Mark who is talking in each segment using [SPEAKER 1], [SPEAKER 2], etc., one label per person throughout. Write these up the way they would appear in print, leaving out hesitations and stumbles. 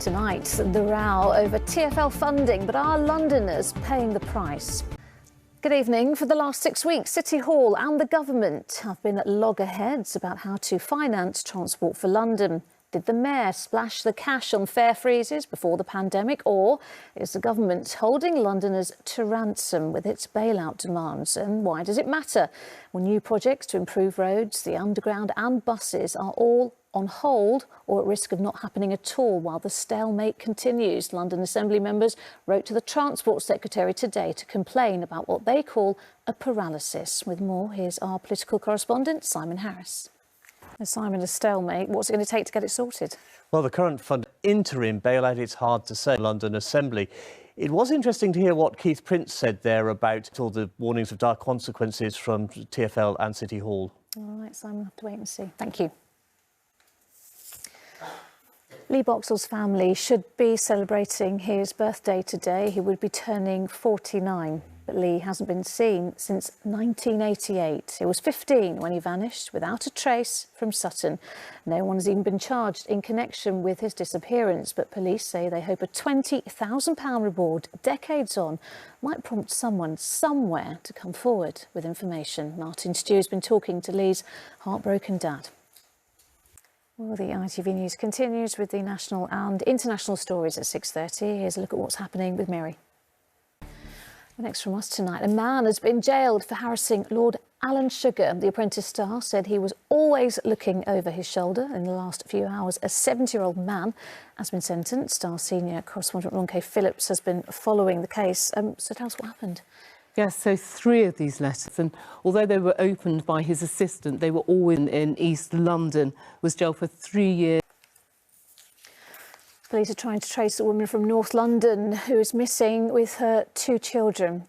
[SPEAKER 1] Tonight, the row over TfL funding, but are Londoners paying the price? Good evening. For the last 6 weeks, City Hall and the government have been at loggerheads about how to finance Transport for London. Did the mayor splash the cash on fare freezes before the pandemic, or is the government holding Londoners to ransom with its bailout demands? And why does it matter when new projects to improve roads, the underground and buses are all on hold or at risk of not happening at all while the stalemate continues? London Assembly members wrote to the Transport Secretary today to complain about what they call a paralysis. With more, here's our political correspondent, Simon Harris. Simon, a stalemate. What's it going to take to get it sorted?
[SPEAKER 2] Well, the current fund interim bailout, it's hard to say. London Assembly. It was interesting to hear what Keith Prince said there about all the warnings of dire consequences from TfL and City Hall.
[SPEAKER 1] All right, Simon, we'll have to wait and see. Thank you. Lee Boxall's family should be celebrating his birthday today. He would be turning 49, but Lee hasn't been seen since 1988. He was 15 when he vanished without a trace from Sutton. No one has even been charged in connection with his disappearance, but police say they hope a £20,000 reward decades on might prompt someone somewhere to come forward with information. Martin Stew has been talking to Lee's heartbroken dad. Well, the ITV News continues with the national and international stories at 6:30. Here's a look at what's happening with Mary. Next from us tonight, a man has been jailed for harassing Lord Alan Sugar. The Apprentice star said he was always looking over his shoulder. In the last few hours, a 70-year-old man has been sentenced. Our senior correspondent Ronke Phillips has been following the case. So tell us what happened.
[SPEAKER 3] Yes, so 3 of these letters, and although they were opened by his assistant, they were all in East London, was jailed for 3 years.
[SPEAKER 1] Police are trying to trace a woman from North London who is missing with her 2 children.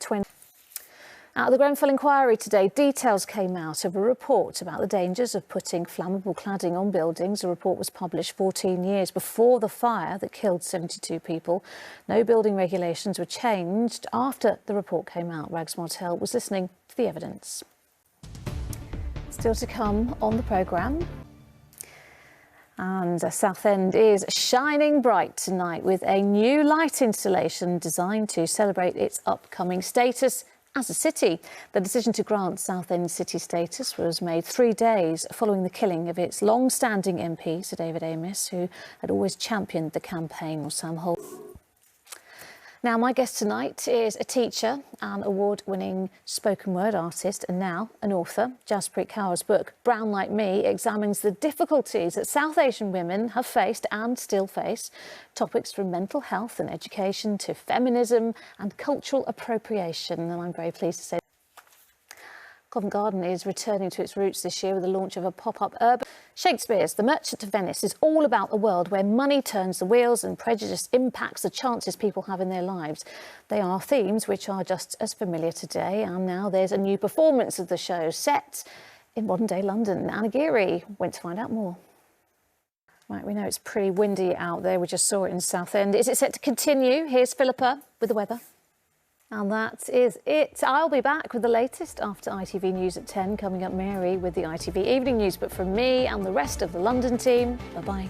[SPEAKER 1] Out of the Grenfell inquiry today, details came out of a report about the dangers of putting flammable cladding on buildings. The report was published 14 years before the fire that killed 72 people. No building regulations were changed after the report came out. Rags Martell was listening to the evidence. Still to come on the programme. And Southend is shining bright tonight with a new light installation designed to celebrate its upcoming status as a city. The decision to grant Southend city status was made 3 days following the killing of its long-standing MP, Sir David Amess, who had always championed the campaign, or Sam Holt. Now, my guest tonight is a teacher, an award-winning spoken word artist, and now an author. Jaspreet Kaur's book, Brown Like Me, examines the difficulties that South Asian women have faced and still face. Topics from mental health and education to feminism and cultural appropriation. And I'm very pleased to say Covent Garden is returning to its roots this year with the launch of a pop-up urban. Shakespeare's The Merchant of Venice is all about a world where money turns the wheels and prejudice impacts the chances people have in their lives. They are themes which are just as familiar today, and now there's a new performance of the show set in modern-day London. Anna Geary went to find out more. Right, we know it's pretty windy out there. We just saw it in Southend. Is it set to continue? Here's Philippa with the weather. And that is it. I'll be back with the latest after ITV News at 10. Coming up, Mary with the ITV Evening News. But from me and the rest of the London team, bye-bye.